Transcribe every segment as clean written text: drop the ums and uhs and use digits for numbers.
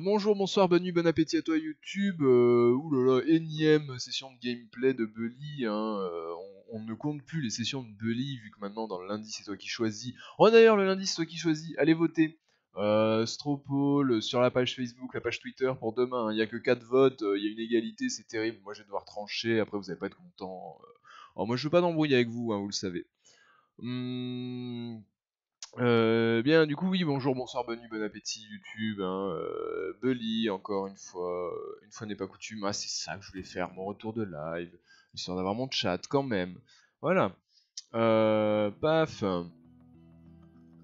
Bonjour, bonsoir, bonne nuit, bon appétit à toi YouTube. Oulala, énième session de gameplay de Bully. Hein, on ne compte plus les sessions de Bully vu que maintenant dans le lundi c'est toi qui choisis. Oh d'ailleurs le lundi c'est toi qui choisis. Allez voter. Straw poll sur la page Facebook, la page Twitter pour demain. Il n'y a que 4 votes, il y a une égalité, c'est terrible. Moi je vais devoir trancher. Après vous n'allez pas être content. Alors moi je veux pas d'embrouille avec vous, hein, vous le savez. Bien, du coup, oui, bonjour, bonsoir, bonne nuit, bon appétit, YouTube, hein, Bully, encore une fois n'est pas coutume, ah, c'est ça que je voulais faire, mon retour de live, histoire d'avoir mon chat quand même, voilà, paf,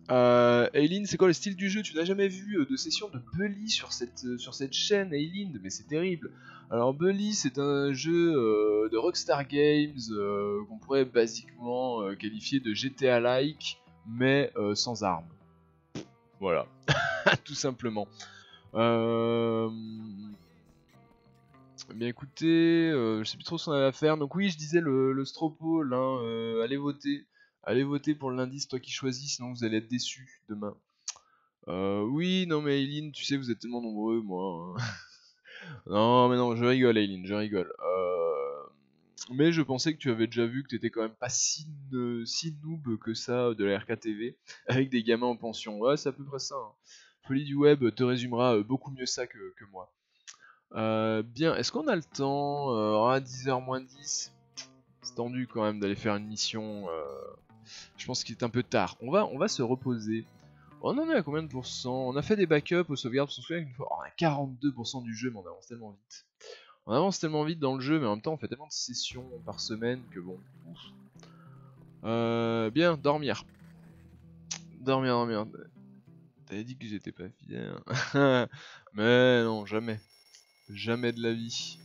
Aileen, c'est quoi le style du jeu? Tu n'as jamais vu de session de Bully sur cette chaîne, Aileen? Mais c'est terrible. Alors Bully, c'est un jeu de Rockstar Games qu'on pourrait basiquement qualifier de GTA-like, mais sans armes. Voilà, tout simplement. Bien écoutez, je sais plus trop ce qu'on avait à faire. Donc oui, je disais le straw poll, hein, allez voter. Allez voter pour le lundi, c'est toi qui choisis, sinon vous allez être déçus demain. Oui, non mais Aileen, tu sais, vous êtes tellement nombreux, moi. Hein. Non, mais non, je rigole, Aileen, je rigole. Mais je pensais que tu avais déjà vu que t'étais quand même pas si noob que ça de la RKTV, avec des gamins en pension. Ouais, c'est à peu près ça. Hein. Folie du web te résumera beaucoup mieux ça que moi. Bien, est-ce qu'on a le temps à 10h moins 10. C'est tendu quand même d'aller faire une mission. Je pense qu'il est un peu tard. On va se reposer. On en est à combien de pourcents? On a fait des backups aux sauvegardes, parce qu'on se souvient qu'une fois, on a 42% du jeu, mais on avance tellement vite. On avance tellement vite dans le jeu, mais en même temps on fait tellement de sessions par semaine que bon. Bien, dormir. Dormir. T'avais dit que j'étais pas fier. Mais non, jamais. Jamais de la vie.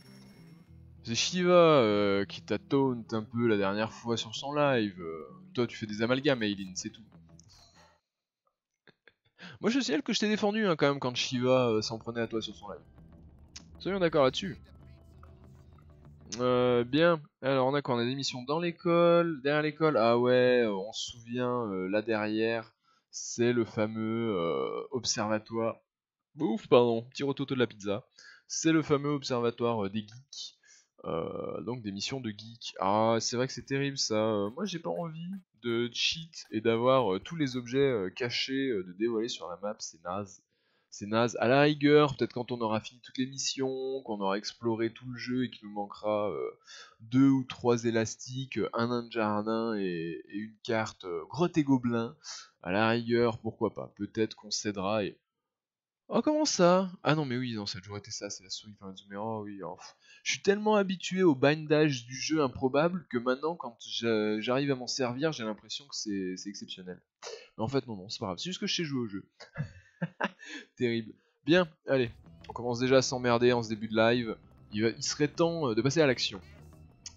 C'est Shiva qui t'a taunt un peu la dernière fois sur son live. Toi tu fais des amalgames, Aileen, c'est tout. Moi je signale que je t'ai défendu hein, quand même quand Shiva s'en prenait à toi sur son live. Soyons d'accord là-dessus. Bien, alors on a quoi? On a des missions dans l'école, derrière l'école, ah ouais, on se souvient, là derrière, c'est le fameux observatoire, ouf, pardon, petit rototo de la pizza, c'est le fameux observatoire des geeks, donc des missions de geeks. Ah, c'est vrai que c'est terrible ça, moi j'ai pas envie de cheat et d'avoir tous les objets cachés, de dévoiler sur la map, c'est naze. C'est naze. À la rigueur, peut-être quand on aura fini toutes les missions, qu'on aura exploré tout le jeu et qu'il nous manquera 2 ou 3 élastiques, un nain de jardin et une carte grotte et gobelin. À la rigueur, pourquoi pas. Peut-être qu'on cédera et... Oh, comment ça? Ah non, mais oui, non, ça a toujours été ça, c'est la souris qui permet de zoomer. Oh oui, oh, je suis tellement habitué au bindage du jeu improbable que maintenant, quand j'arrive à m'en servir, j'ai l'impression que c'est exceptionnel. Mais en fait, non, c'est pas grave, c'est juste que je sais jouer au jeu. Terrible. Bien, allez, on commence déjà à s'emmerder en ce début de live. Il serait temps de passer à l'action.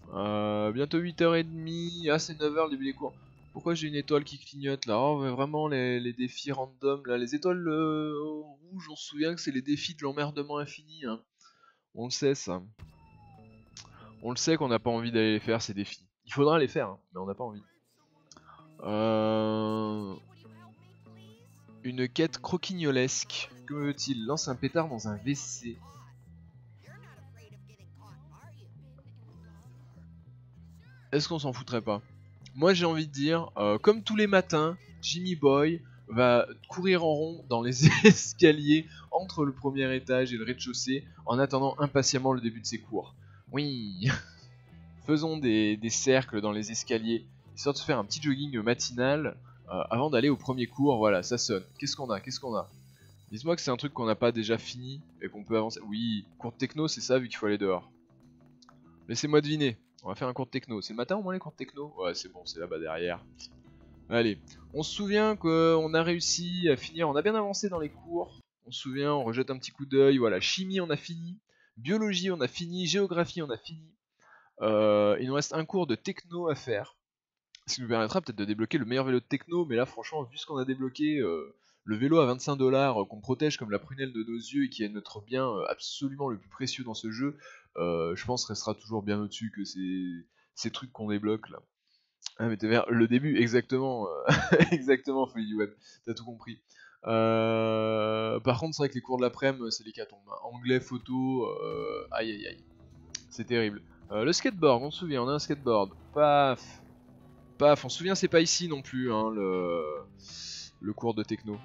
Bientôt 8h30, ah c'est 9h le début des cours. Pourquoi j'ai une étoile qui clignote là? Oh mais vraiment les défis random là, les étoiles rouges on se souvient que c'est les défis de l'emmerdement infini. Hein. On le sait ça. On le sait qu'on n'a pas envie d'aller les faire ces défis. Il faudra les faire, hein, mais on n'a pas envie. Une quête croquignolesque. Que veut-il? Lance un pétard dans un WC. Est-ce qu'on s'en foutrait pas? Moi j'ai envie de dire, comme tous les matins, Jimmy Boy va courir en rond dans les escaliers entre le premier étage et le rez-de-chaussée en attendant impatiemment le début de ses cours. Oui, faisons des cercles dans les escaliers, histoire de se faire un petit jogging matinal avant d'aller au premier cours. Voilà, ça sonne. Qu'est-ce qu'on a? Qu'est-ce qu'on a? Dites-moi que c'est un truc qu'on n'a pas déjà fini et qu'on peut avancer. Oui, cours de techno, c'est ça vu qu'il faut aller dehors. Laissez-moi deviner. On va faire un cours de techno. C'est le matin au moins les cours de techno? Ouais, c'est bon, c'est là-bas derrière. Allez, on se souvient qu'on a réussi à finir, on a bien avancé dans les cours. On se souvient, on rejette un petit coup d'œil. Voilà, chimie, on a fini. Biologie, on a fini. Géographie, on a fini. Il nous reste un cours de techno à faire. Ce qui nous permettra peut-être de débloquer le meilleur vélo de techno. Mais là, franchement, vu ce qu'on a débloqué, le vélo à 25$ qu'on protège comme la prunelle de nos yeux et qui est notre bien absolument le plus précieux dans ce jeu, je pense restera toujours bien au-dessus que ces trucs qu'on débloque là. Ah mais t'es vers le début, exactement, exactement, Folie du Web, t'as tout compris. Par contre, c'est vrai que les cours de l'après-midi, c'est l'hécatombe. Hein. Anglais, photo, aïe aïe aïe. C'est terrible. Le skateboard, on se souvient, on a un skateboard. Paf. Paf, on se souvient, c'est pas ici non plus, hein, le cours de techno.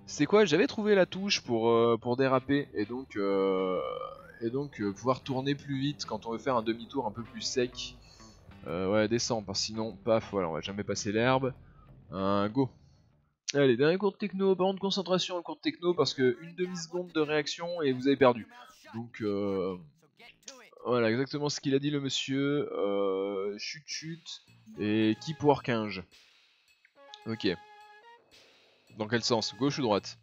C'est quoi? J'avais trouvé la touche pour déraper et donc, pouvoir tourner plus vite quand on veut faire un demi-tour un peu plus sec. Ouais, descends, parce que sinon, paf, voilà, on va jamais passer l'herbe. Go. Allez, dernier cours de techno, par contre concentration en cours de techno parce que une demi-seconde de réaction et vous avez perdu. Donc voilà, exactement ce qu'il a dit le monsieur. Chut chut. Et qui pour 15. Ok. Dans quel sens? Gauche ou droite?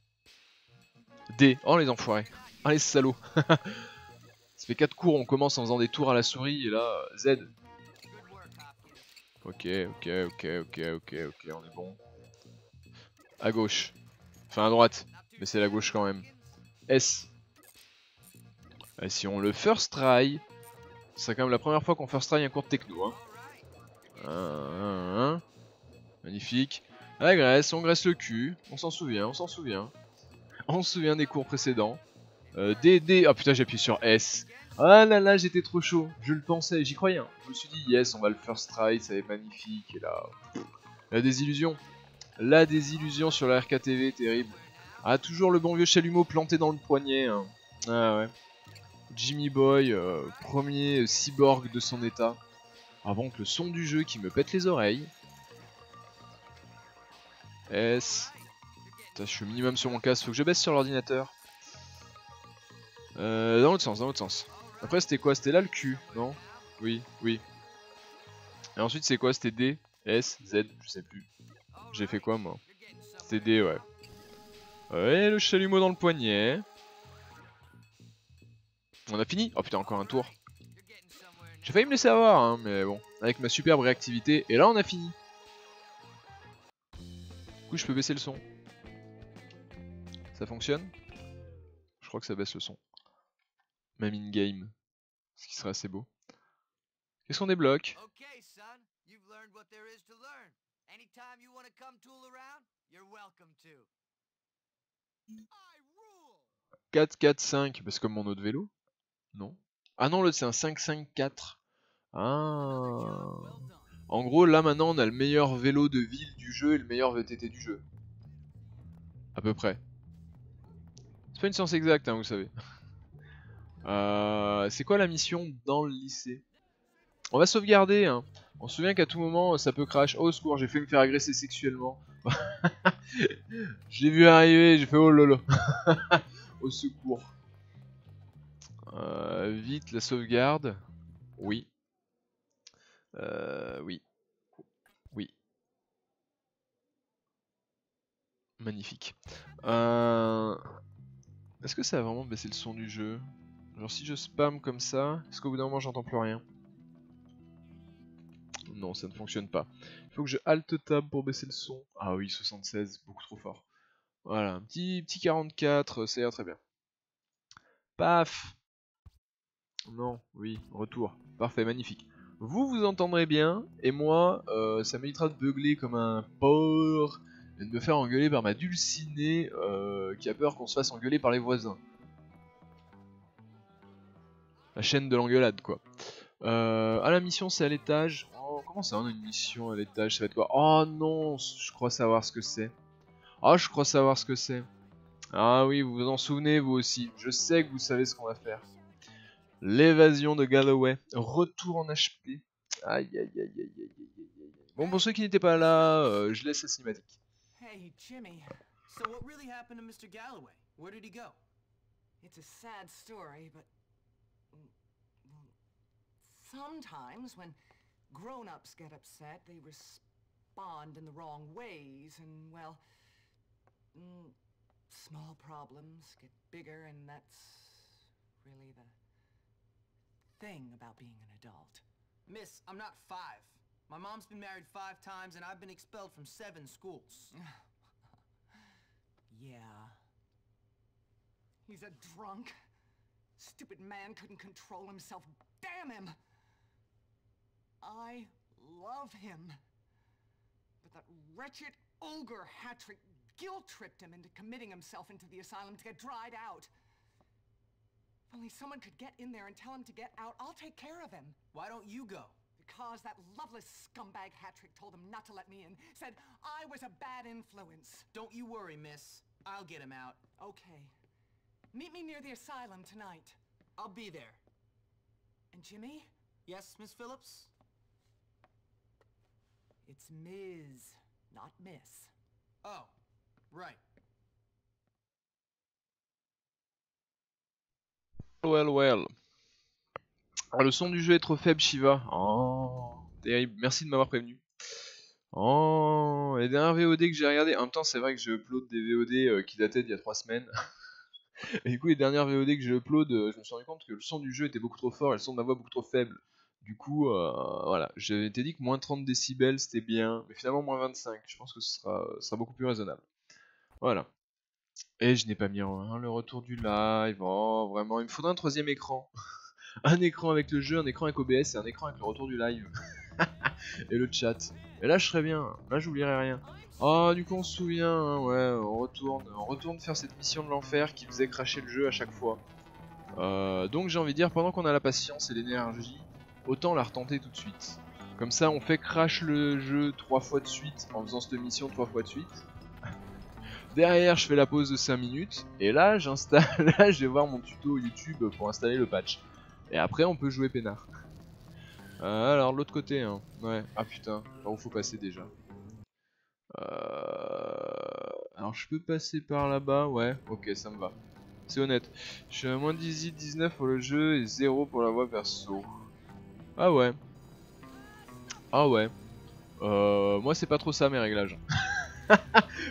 D. Oh les enfoirés. Ah les salauds. Ça fait 4 cours, on commence en faisant des tours à la souris et là, Z. Ok, ok, ok, ok, ok, ok, on est bon. À gauche. Enfin à droite. Mais c'est la gauche quand même. S. Et si on le first try, c'est quand même la première fois qu'on first try un cours de techno. Hein. Magnifique. On graisse le cul. On s'en souvient, on s'en souvient. On se souvient des cours précédents. D. Oh putain, j'ai appuyé sur S. Ah là là, j'étais trop chaud. Je le pensais, j'y croyais. Hein. Je me suis dit, yes, on va le first try, ça va être magnifique. Et là, la désillusion. La désillusion sur la RKTV, terrible. Ah, toujours le bon vieux chalumeau planté dans le poignet. Hein. Ah ouais. Jimmy Boy, premier cyborg de son état. Avant que le son du jeu qui me pète les oreilles. S. Putain, je suis au minimum sur mon casque, faut que je baisse sur l'ordinateur. Dans l'autre sens, dans l'autre sens. Après c'était quoi? C'était là le Q, non? Oui, oui. Et ensuite c'est quoi? C'était D, S, Z, je sais plus. J'ai fait quoi moi? C'était D, ouais. Ouais, le chalumeau dans le poignet. On a fini? Oh putain, encore un tour. J'ai failli me laisser avoir, hein, mais bon. Avec ma superbe réactivité. Et là on a fini. Du coup je peux baisser le son. Ça fonctionne? Je crois que ça baisse le son. Même in-game. Ce qui serait assez beau. Qu'est-ce qu'on débloque? 4, 4, 5. Bah, c'est comme mon autre vélo. Non? Ah non, l'autre c'est un 5, 5, 4. Ah. En gros, là maintenant on a le meilleur vélo de ville du jeu et le meilleur VTT du jeu. À peu près. C'est pas une science exacte, hein, vous savez. C'est quoi la mission dans le lycée? On va sauvegarder, hein. On se souvient qu'à tout moment ça peut crash. Oh au secours, j'ai fait me faire agresser sexuellement. Je l'ai vu arriver, j'ai fait oh lolo. Au secours. Vite la sauvegarde. Oui. Oui. Oui. Magnifique. Est-ce que ça va vraiment baisser le son du jeu? Genre si je spam comme ça, est-ce qu'au bout d'un moment j'entends plus rien? Non, ça ne fonctionne pas. Il faut que je halte tab pour baisser le son. Ah oui, 76, beaucoup trop fort. Voilà, un petit 44, ça ira très bien. Paf! Non, oui, retour. Parfait, magnifique. Vous vous entendrez bien, et moi, ça m'évitera de beugler comme un porc et de me faire engueuler par ma dulcinée qui a peur qu'on se fasse engueuler par les voisins. La chaîne de l'engueulade, quoi. Ah, la mission, c'est à l'étage. Oh, comment ça, on a une mission à l'étage? Ça va être quoi? Oh non, je crois savoir ce que c'est. Ah, je crois savoir ce que c'est. Ah oui, vous vous en souvenez, vous aussi. Je sais que vous savez ce qu'on va faire. L'évasion de Galloway. Retour en HP. Aïe, aïe, aïe, aïe, aïe, aïe, aïe. Bon, pour ceux qui n'étaient pas là, je laisse la cinématique. Hey, Jimmy. So what really happened to Mr. Galloway? Where did he go? It's a sad story, but... sometimes when grown-ups get upset, they respond in the wrong ways, and, well... small problems get bigger, and that's really the thing about being an adult. Miss, I'm not 5. My mom's been married 5 times, and I've been expelled from 7 schools. Yeah. He's a drunk. Stupid man couldn't control himself. Damn him! I love him. But that wretched Olger Hattrick guilt-tripped him into committing himself into the asylum to get dried out. If only someone could get in there and tell him to get out, I'll take care of him. Why don't you go? Because that loveless scumbag Hattrick told him not to let me in, said I was a bad influence. Don't you worry, miss. I'll get him out. Okay. Meet me near the asylum tonight. I'll be there. And Jimmy? Yes, Miss Phillips? It's Ms., not Miss. Oh, right. Well, well. Ah, le son du jeu est trop faible, Shiva. Oh, terrible. Merci de m'avoir prévenu. Oh, les dernières VOD que j'ai regardées. En même temps, c'est vrai que je upload des VOD qui dataient d'il y a 3 semaines. Et du coup, les dernières VOD que je upload, je me suis rendu compte que le son du jeu était beaucoup trop fort et le son de ma voix beaucoup trop faible. Du coup, voilà. J'avais été dit que moins 30 décibels c'était bien, mais finalement moins 25. Je pense que ce sera beaucoup plus raisonnable. Voilà. Et je n'ai pas mis le retour du live. Oh, vraiment, il me faudra un 3ème écran. Un écran avec le jeu, un écran avec OBS et un écran avec le retour du live. Et le chat. Et là je serais bien, là j'oublierai rien. Oh, du coup on se souvient, hein, ouais, on retourne faire cette mission de l'enfer qui faisait cracher le jeu à chaque fois. Donc j'ai envie de dire, pendant qu'on a la patience et l'énergie, autant la retenter tout de suite. Comme ça on fait crash le jeu 3 fois de suite en faisant cette mission 3 fois de suite. Derrière je fais la pause de 5 minutes et là j'installe, là je vais voir mon tuto YouTube pour installer le patch. Et après on peut jouer peinard. Alors l'autre côté, hein. Ouais. Ah putain, par où faut passer déjà? Alors je peux passer par là-bas, ouais, ok, ça me va. C'est honnête. Je suis à moins 19 pour le jeu et 0 pour la voie perso. Ah ouais. Ah ouais. Moi c'est pas trop ça mes réglages.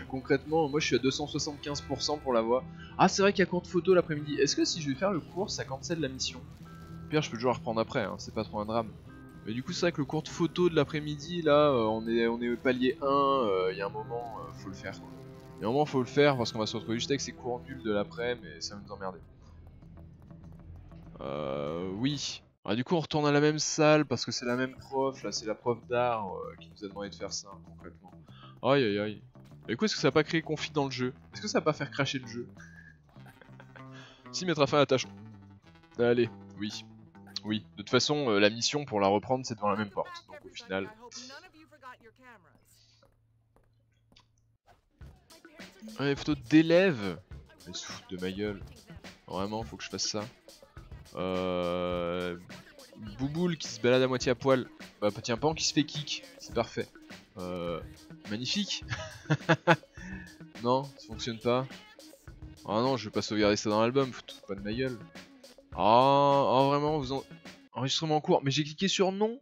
Concrètement, moi je suis à 275% pour la voie. Ah c'est vrai qu'il y a compte photo l'après-midi. Est-ce que si je vais faire le cours, ça cancelle la mission? Au pire je peux toujours la reprendre après, hein. C'est pas trop un drame. Mais du coup c'est vrai que le cours de photo de l'après-midi là, on est au palier 1, il y a un moment, faut le faire quoi. Il y a un moment faut le faire parce qu'on va se retrouver juste avec ces cours nuls de l'après, mais ça va nous emmerder. Oui. Ah, du coup on retourne à la même salle parce que c'est la même prof, là c'est la prof d'art qui nous a demandé de faire ça concrètement. Aïe aïe aïe. Et du coup est-ce que ça va pas créer conflit dans le jeu? Est-ce que ça va pas faire cracher le jeu? Si, mettra fin à la tâche. Allez, oui. Oui, de toute façon, la mission pour la reprendre, c'est devant la même porte. Donc au final... Ah, les photos d'élèves. Elle se fout de ma gueule. Vraiment, faut que je fasse ça. Bouboule qui se balade à moitié à poil. Bah tiens, Pan qui se fait kick. C'est parfait. Magnifique. Non, ça fonctionne pas. Ah non, je vais pas sauvegarder ça dans l'album, faut pas de ma gueule. Oh, vraiment, enregistrement en cours. Mais j'ai cliqué sur non.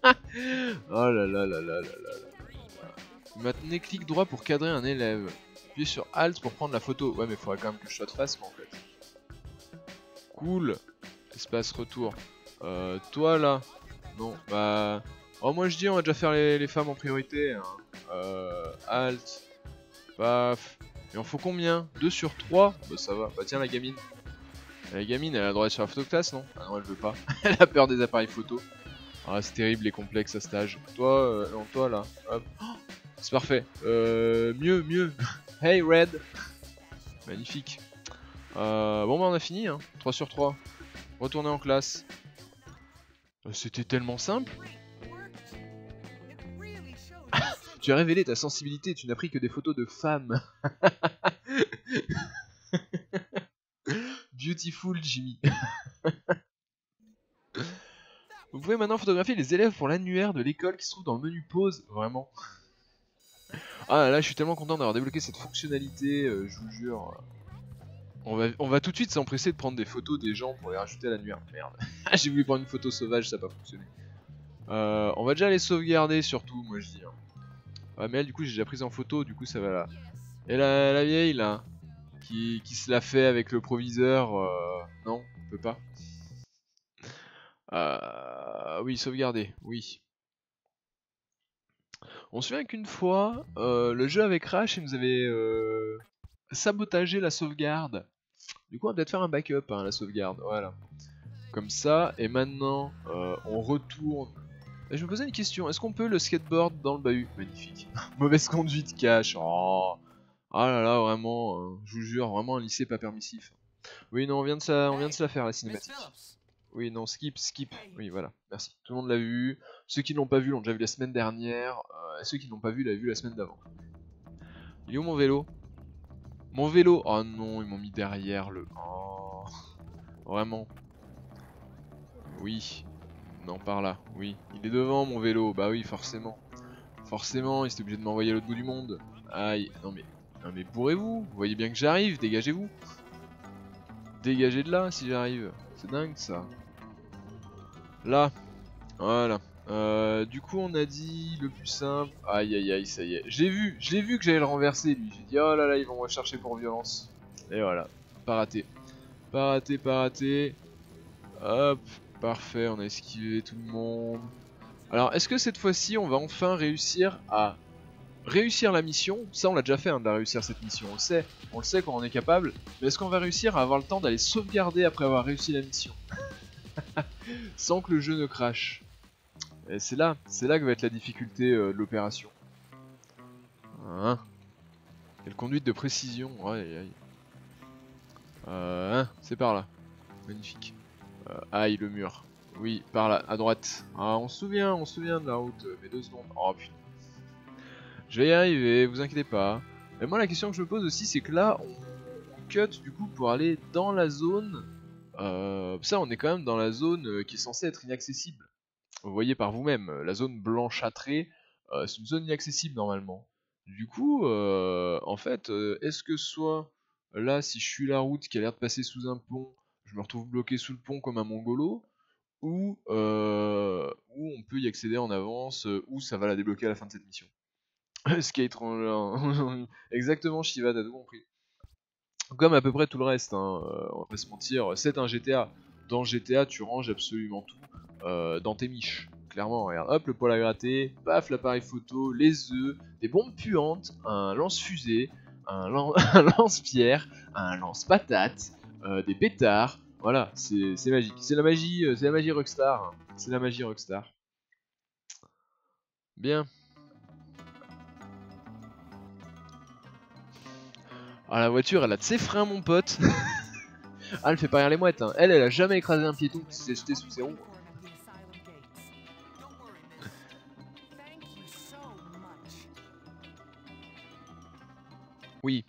Oh là là là là là là. Maintenez clic droit pour cadrer un élève. Appuyez sur Alt pour prendre la photo. Ouais, mais faudrait quand même que je sois de face, moi, en fait. Cool. Espace retour. Toi, là. Non, bah... Oh, moi, je dis, on va déjà faire les femmes en priorité. Hein. Alt. Paf. Il en faut combien? 2 sur 3? Bah, ça va. Bah, tiens, la gamine. La gamine, elle a le droit d'être sur la photo classe, non? Ah non, elle veut pas. Elle a peur des appareils photo. Ah, c'est terrible les complexes à cet âge. Toi, non, toi, là. Hop. Oh, c'est parfait. Mieux. Hey, Red. Magnifique. Bon, bah, on a fini, hein. 3 sur 3. Retourner en classe. C'était tellement simple. Tu as révélé ta sensibilité, tu n'as pris que des photos de femmes. Beautiful Jimmy. Vous pouvez maintenant photographier les élèves pour l'annuaire de l'école qui se trouve dans le menu pause. Vraiment. Ah là, je suis tellement content d'avoir débloqué cette fonctionnalité, je vous jure. On va tout de suite s'empresser de prendre des photos des gens pour les rajouter à l'annuaire. Merde. J'ai voulu prendre une photo sauvage, ça n'a pas fonctionné. On va déjà les sauvegarder surtout, moi je dis. Hein. Ouais, mais elle, du coup, j'ai déjà prise en photo, du coup, ça va là. Et la vieille, là, qui se l'a fait avec le proviseur, non, on peut pas. Oui, sauvegarder, oui. On se souvient qu'une fois, le jeu avait crash et nous avait sabotagé la sauvegarde. Du coup, on va peut-être faire un backup, hein, la sauvegarde, voilà. Comme ça, et maintenant, on retourne Et je me posais une question, est-ce qu'on peut le skateboard dans le bahut? Magnifique. Mauvaise conduite cash. Oh. Ah là là, vraiment, je vous jure, vraiment un lycée pas permissif. Oui, non, on vient de se la faire la Miss cinématique. Phillips. Oui, non, skip. Oui, voilà, merci. Tout le monde l'a vu. Ceux qui l'ont pas vu l'ont déjà vu la semaine dernière. Et ceux qui l'ont pas vu l'avaient vu la semaine d'avant. Il est où mon vélo? Mon vélo! Oh non, ils m'ont mis derrière le... Oh... Vraiment. Oui. Non, par là, oui. Il est devant mon vélo, bah oui, forcément. Forcément, il était obligé de m'envoyer à l'autre bout du monde. Aïe, non mais bourrez-vous. Vous voyez bien que j'arrive, dégagez-vous. Dégagez de là si j'arrive. C'est dingue ça. Là, voilà. Du coup, on a dit le plus simple. Aïe aïe aïe, ça y est. Je l'ai vu que j'allais le renverser lui. J'ai dit oh là là, ils vont me rechercher pour violence. Et voilà, pas raté. Pas raté, pas raté. Hop, parfait, on a esquivé tout le monde. Alors, est-ce que cette fois-ci, on va enfin réussir à réussir la mission? Ça, on l'a déjà fait, hein, de la réussir cette mission, on le sait quand on est capable. Mais est-ce qu'on va réussir à avoir le temps d'aller sauvegarder après avoir réussi la mission sans que le jeu ne crache? Et c'est là que va être la difficulté de l'opération. Hein? Quelle conduite de précision, aïe aïe. Hein, c'est par là. Magnifique. Aïe, le mur. Oui, par là, à droite. Ah, on se souvient de la route, mais 2 secondes. Oh putain. Je vais y arriver, vous inquiétez pas. Mais moi, la question que je me pose aussi, c'est que là, on cut du coup pour aller dans la zone. Ça, on est quand même dans la zone qui est censée être inaccessible. Vous voyez par vous-même, la zone blanchâtrée, c'est une zone inaccessible normalement. Du coup, en fait, est-ce que soit là, si je suis la route qui a l'air de passer sous un pont, je me retrouve bloqué sous le pont comme un mongolo, ou on peut y accéder en avance, ou ça va la débloquer à la fin de cette mission. Skate Ranger. Exactement, Shiva, t'as tout compris. Comme à peu près tout le reste, hein, on va pas se mentir, c'est un GTA. Dans GTA, tu ranges absolument tout dans tes miches. Clairement, regarde, hop, le poêle à gratter, paf, l'appareil photo, les œufs, des bombes puantes, un lance-fusée, un lance-pierre, un lance-patate, des pétards. Voilà, c'est magique. C'est la magie Rockstar. Hein. C'est la magie Rockstar. Bien. Ah, la voiture, elle a de ses freins, mon pote. Ah, elle fait pas rire les mouettes. Hein. Elle a jamais écrasé un piéton qui s'est jeté sous ses roues. Oui.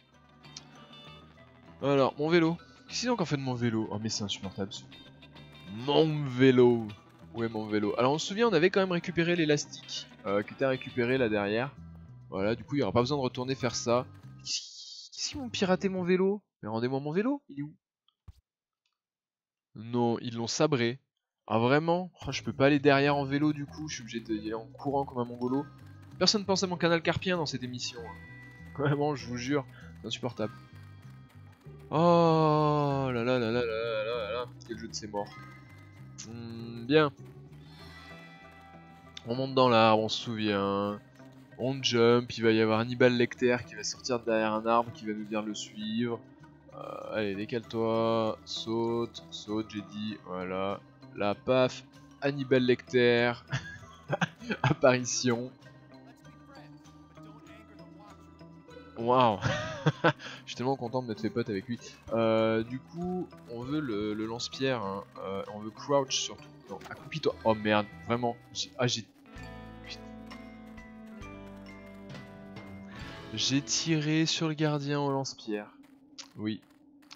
Alors, mon vélo. Qu'est-ce qu'ils ont qu'en fait de mon vélo? Oh, mais c'est insupportable. Mon vélo. Où est mon vélo? Alors, on se souvient, on avait quand même récupéré l'élastique qui était récupéré là derrière. Voilà, du coup, il n'y aura pas besoin de retourner faire ça. Qu'est-ce qu'ils m'ont piraté mon vélo? Mais rendez-moi mon vélo, il est où? Non, ils l'ont sabré. Ah vraiment? Oh, je peux pas aller derrière en vélo du coup, je suis obligé d'y aller en courant comme un mongolo. Personne pense à mon canal carpien dans cette émission. Hein. Vraiment, je vous jure, c'est insupportable. Oh là là là là là là là, quel jeu de ces morts. Bien. On monte dans l'arbre, on se souvient. On jump, il va y avoir Hannibal Lecter qui va sortir de derrière un arbre, qui va nous dire de le suivre. Allez, décale-toi, saute, j'ai dit, voilà. Là, paf, Hannibal Lecter, apparition. Waouh. Je suis tellement content de m'être fait pote avec lui. Du coup, on veut le lance-pierre, hein. On veut crouch surtout. Non, accroupis-toi. Oh merde, vraiment. J'ai tiré sur le gardien au lance-pierre. Oui.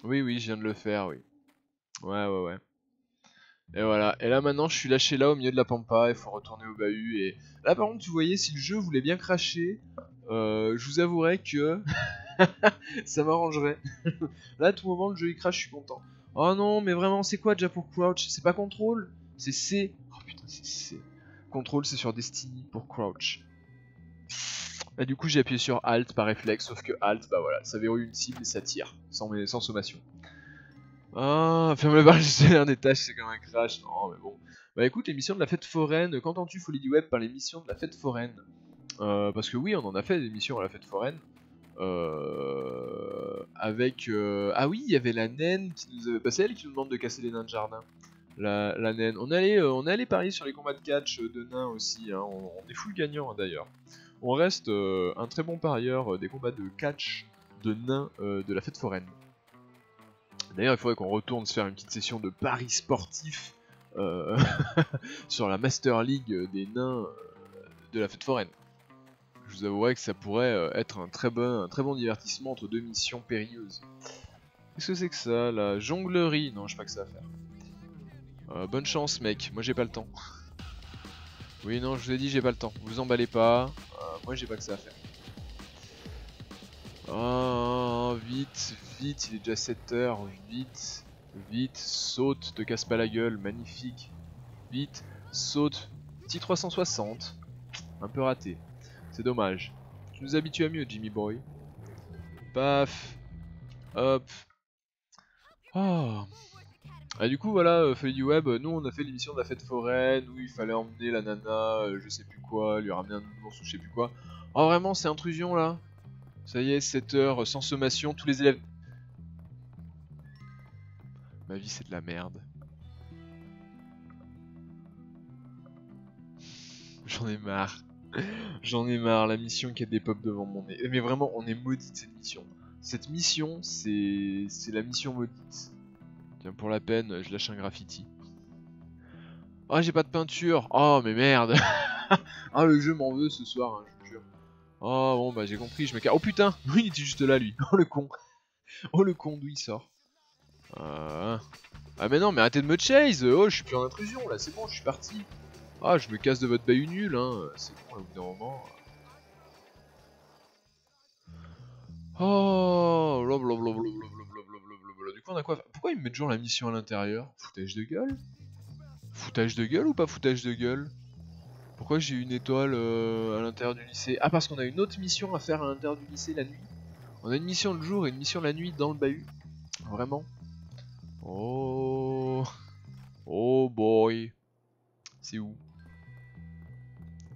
Oui, je viens de le faire, oui. Ouais. Et voilà. Et là maintenant, je suis lâché là au milieu de la pampa. Il faut retourner au bahut. Et là, par contre, vous voyez, si le jeu voulait bien cracher, je vous avouerai que ça m'arrangerait. Là, à tout moment, le jeu il crache, je suis content. Oh non, mais vraiment, c'est quoi déjà pour crouch? C'est pas contrôle? C'est C. Oh putain, c'est C. Contrôle, c'est sur Destiny pour crouch. Et du coup, j'ai appuyé sur Alt par réflexe, sauf que Alt, bah voilà, ça verrouille une cible et ça tire, sans sommation. Ah, ferme le bar, j'ai l'air des tâches, c'est comme un crash. Non, mais bon. Bah écoute, l'émission de la fête foraine, qu'entends-tu, Folie du Web, par l'émission de la fête foraine? Parce que oui, on en a fait des émissions à la fête foraine. Avec... Ah oui, il y avait la naine qui nous avait passé, elle qui nous demande de casser les nains de jardin. la naine. On est allé parier sur les combats de catch de nains aussi, hein. On est full gagnant hein, d'ailleurs. On reste un très bon parieur des combats de catch de nains de la fête foraine. D'ailleurs, il faudrait qu'on retourne se faire une petite session de paris sportif sur la Master League des nains de la fête foraine. Je vous avouerai que ça pourrait être un très bon divertissement entre deux missions périlleuses. Qu'est-ce que c'est que ça, la jonglerie? Non, je sais pas que ça à faire. Bonne chance, mec. Moi, j'ai pas le temps. Oui, non, je vous ai dit, j'ai pas le temps. Vous emballez pas. Moi, j'ai pas que ça à faire. Oh, vite, vite, il est déjà 7h. Vite, vite, saute, te casse pas la gueule. Magnifique. Vite, saute. Petit 360. Un peu raté. C'est dommage. Tu nous habitues à mieux, Jimmy Boy. Paf. Hop. Oh. Ah, du coup, voilà, Feuille du Web, nous on a fait l'émission de la fête foraine où il fallait emmener la nana, je sais plus quoi, lui ramener un nounours ou je sais plus quoi. Oh, vraiment, c'est intrusion là? Ça y est, 7h, sans sommation, tous les élèves. Ma vie, c'est de la merde. J'en ai marre. J'en ai marre, la mission qui a des pop devant mon nez. Mais vraiment, on est maudit de cette mission. Cette mission, c'est la mission maudite. Tiens, pour la peine, je lâche un graffiti. Oh, j'ai pas de peinture. Oh, mais merde. Ah, le jeu m'en veut ce soir, hein, je vous jure. Oh, bon, bah j'ai compris, je me casse. Oh putain, oui, il était juste là, lui. Oh, le con. Oh, le con, d'où il sort. Ah, mais non, mais arrêtez de me chase. Oh, je suis plus en intrusion, là, c'est bon, je suis parti. Ah, je me casse de votre bahut nul, hein. C'est bon, là, au bout d'un moment. Oh, blablabla. Du coup, on a quoi faire? Pourquoi ils me mettent toujours la mission à l'intérieur? Foutage de gueule? Foutage de gueule ou pas foutage de gueule? Pourquoi j'ai une étoile à l'intérieur du lycée? Ah, parce qu'on a une autre mission à faire à l'intérieur du lycée la nuit. On a une mission le jour et une mission la nuit dans le bahut. Vraiment? Oh. Oh boy. C'est où?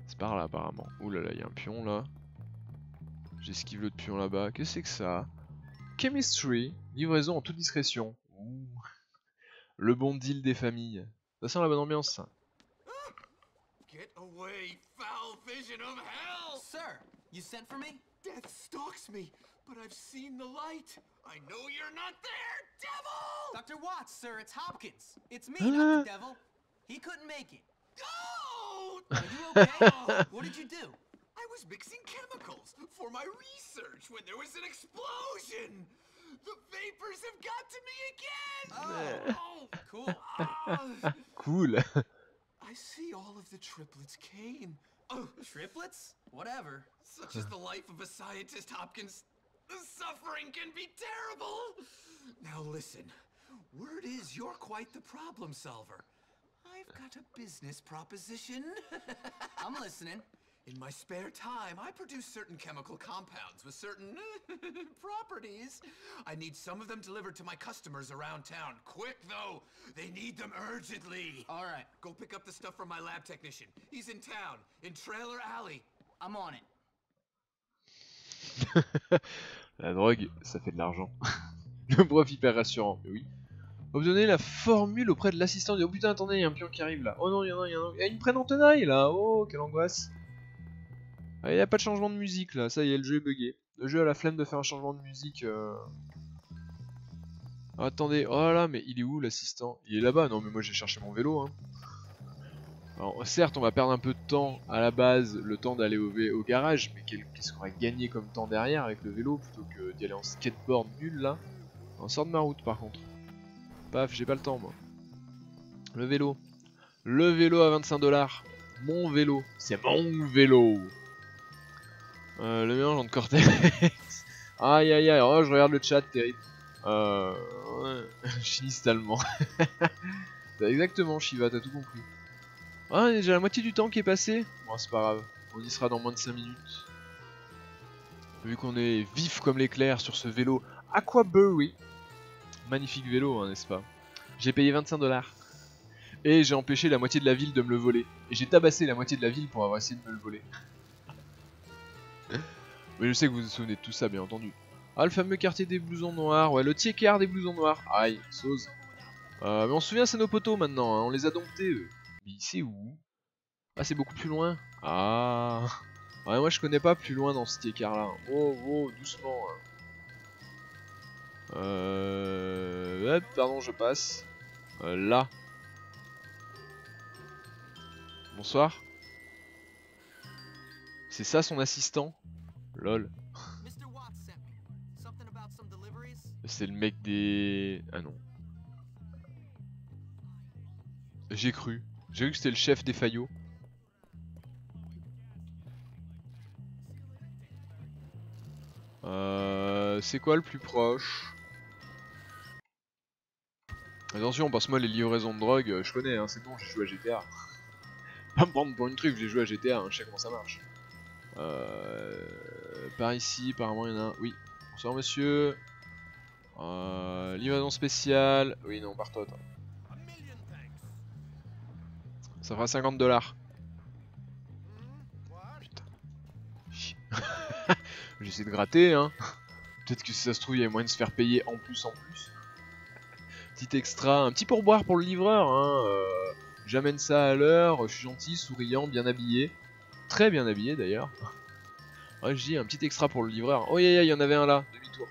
C'est par là apparemment. Ouh là là, il y a un pion là. J'esquive l'autre pion là-bas. Qu'est-ce que c'est que ça? Chemistry. Livraison en toute discrétion. Ouh. Le bon deal des familles. Ça sent la bonne ambiance ça. Get away, foul vision of hell! Sir, you sent for me? Death stalks me, but I've seen the light. I know you're not there, devil! Dr. Watts, sir, it's Hopkins. It's me, not the devil. He couldn't make it. No! Are you okay? What did you do? I was mixing chemicals for my research when there was an explosion. The vapors have got to me again. Oh, cool. Cool. I see all of the triplets came. Oh, Triplets? Whatever. such is the life of a scientist, Hopkins. The suffering can be terrible. Now listen, word is you're quite the problem solver. I've got a business proposition. I'm listening. In my spare time, I produce certain chemical compounds with certain properties. I need some of them delivered to my customers around town. Quick, though. They need them urgently. All right, Go pick up the stuff from my lab technician. He's in town, in Trailer Alley. I'm on it. La drogue, ça fait de l'argent. Le prof hyper rassurant, mais oui. Obtenez la formule auprès de l'assistant. Oh putain, attendez, il y a un pion qui arrive là. Oh non, il y en a, il me prennent en tenaille là. Oh, quelle angoisse. Ah, il n'y a pas de changement de musique là, ça y est, le jeu est bugué. Le jeu a la flemme de faire un changement de musique. Ah, attendez, oh là, mais il est où l'assistant? Il est là-bas, non mais moi j'ai cherché mon vélo. Hein. Alors certes, on va perdre un peu de temps à la base, le temps d'aller au garage, mais qu'est-ce qu'on va gagner comme temps derrière avec le vélo plutôt que d'y aller en skateboard nul là? On sort de ma route par contre. Paf, j'ai pas le temps moi. Le vélo. Le vélo à 25 $. Mon vélo. C'est mon vélo. Le mélange entre Cortex. Aïe aïe aïe, oh je regarde le chat, terrible. Ouais. Chimiste allemand. Exactement, Shiva, t'as tout compris. Ah, il y a déjà la moitié du temps qui est passé. Bon, c'est pas grave, on y sera dans moins de 5 minutes. Vu qu'on est vif comme l'éclair sur ce vélo Aquabury. Magnifique vélo, hein, n'est-ce pas? J'ai payé 25 $. Et j'ai empêché la moitié de la ville de me le voler. Et j'ai tabassé la moitié de la ville pour avoir essayé de me le voler. Mais je sais que vous vous souvenez de tout ça, bien entendu. Ah, le fameux quartier des blousons noirs. Ouais, le tiers-quart des blousons noirs. Aïe, sauce. Mais on se souvient, c'est nos potos maintenant, hein. On les a domptés eux. Mais c'est où? Ah, c'est beaucoup plus loin. Ah. Ouais, moi je connais pas plus loin dans cet écart là. Oh, oh, doucement. Hein. Hop, pardon, je passe. Là. Bonsoir. C'est ça son assistant? Lol. Mr. Watts sent me. Something about some deliveries? C'est le mec des... Ah non. J'ai cru. J'ai cru que c'était le chef des faillots. C'est quoi le plus proche? Attention, parce que moi les livraisons de drogue, je connais, hein, c'est bon, j'ai joué à GTA. Pas me prendre pour une truc, j'ai joué à GTA, hein, je sais comment ça marche. Par ici, apparemment il y en a un. Oui, bonsoir monsieur. Livraison spéciale. Oui, non, par toi. Ça fera 50 $. Putain. J'essaie de gratter, hein. Peut-être que si ça se trouve, il y a moyen de se faire payer en plus. Petit extra, un petit pourboire pour le livreur, hein. J'amène ça à l'heure, je suis gentil, souriant, bien habillé. Très bien habillé d'ailleurs. Ouais, je dis un petit extra pour le livreur. Oh, il y en avait un là, demi-tour.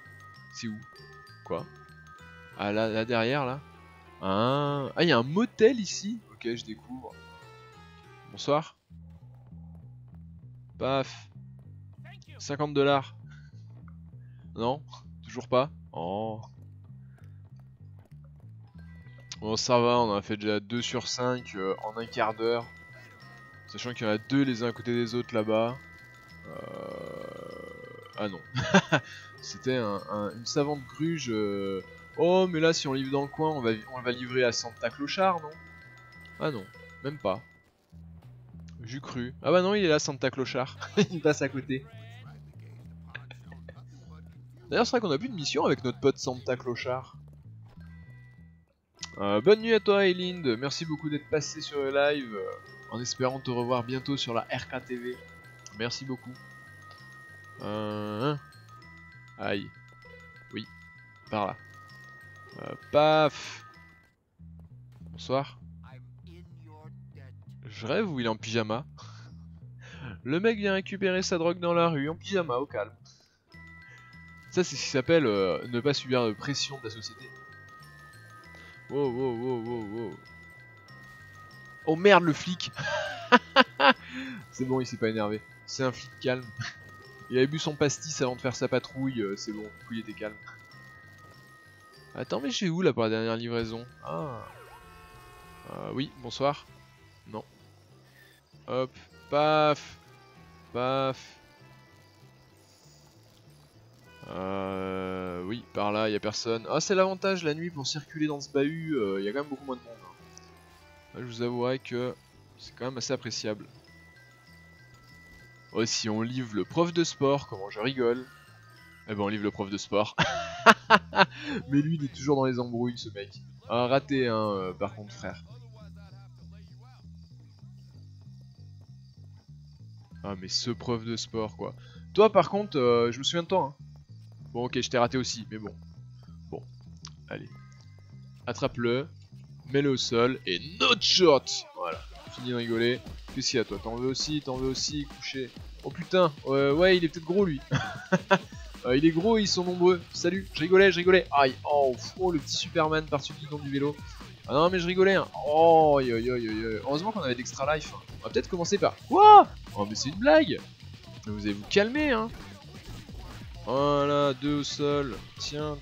C'est où? Quoi? Ah, là derrière, là. Ah, il y a un motel ici. Ok, je découvre. Bonsoir. Paf. 50 $. Non? Toujours pas? Oh. Bon, ça va, on en a fait déjà 2 sur 5 en un quart d'heure. Sachant qu'il y en a 2 les uns à côté des autres là-bas. Ah non. C'était une savante gruge. Oh, mais là, si on livre dans le coin, on va livrer à Santa Clochard, non? Ah non, même pas. J'ai cru. Ah bah non, il est là, Santa Clochard. Il passe à côté. D'ailleurs, c'est vrai qu'on a plus de mission avec notre pote Santa Clochard. Bonne nuit à toi, Elind. Merci beaucoup d'être passé sur le live. En espérant te revoir bientôt sur la RKTV. Merci beaucoup. Aïe. Oui, par là. Paf. Bonsoir. Je rêve ou il est en pyjama? Le mec vient récupérer sa drogue dans la rue en pyjama, au calme. Ça, c'est ce qui s'appelle ne pas subir de pression de la société. Wow, wow, wow, wow, wow. Oh merde, le flic. C'est bon, il s'est pas énervé. C'est un flic calme. Il avait bu son pastis avant de faire sa patrouille, c'est bon, du coup il était calme. Attends, mais j'ai où là pour la dernière livraison? Ah. Oui, bonsoir. Non. Hop, paf. Paf. Oui, par là, y a personne. Ah, c'est l'avantage la nuit pour circuler dans ce bahut, y a quand même beaucoup moins de monde. Là, je vous avouerai que c'est quand même assez appréciable. Oh, si on livre le prof de sport, comment je rigole. Eh ben, on livre le prof de sport. Mais lui, il est toujours dans les embrouilles, ce mec. Ah, raté, hein, par contre, frère. Ah, mais ce prof de sport, quoi. Toi, par contre, je me souviens de toi, hein. Bon, ok, je t'ai raté aussi, mais bon. Bon, allez. Attrape-le, mets-le au sol, et notre shot. Voilà, fini de rigoler. Qu'est-ce qu'il y a, toi? T'en veux aussi, couché. Oh putain, ouais, il est peut-être gros, lui. Il est gros et ils sont nombreux. Salut, je rigolais. Aïe, oh, le petit Superman par-dessus qui tombe du vélo. Ah non, mais je rigolais, hein. Oh, heureusement qu'on avait d'extra life. Hein. On va peut-être commencer par... Quoi? Oh, mais c'est une blague. Vous allez vous calmer, hein. Voilà, 2 au sol. Tiens,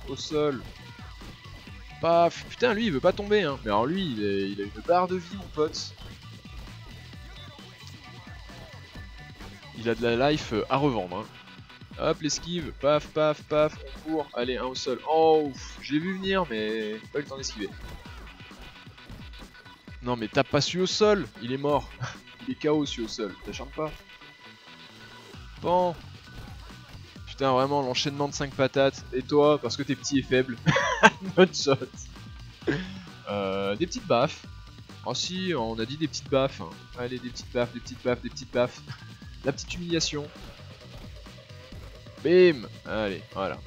au sol. Paf, putain, lui, il veut pas tomber, hein. Mais alors lui, il a une barre de vie, mon pote. Il a de la life à revendre, hein. Hop, l'esquive, paf, on court. Allez, un au sol. Oh, je l'ai vu venir, mais pas eu le temps d'esquiver. Non, mais tape pas celui au sol, il est mort. Il est KO celui au sol, t'acharnes pas. Bon. Putain, vraiment, l'enchaînement de 5 patates. Et toi, parce que t'es petit et faible. Not shot. Des petites baffes. Oh si, on a dit des petites baffes. Hein. Allez, des petites baffes. La petite humiliation. Bim. Allez, voilà.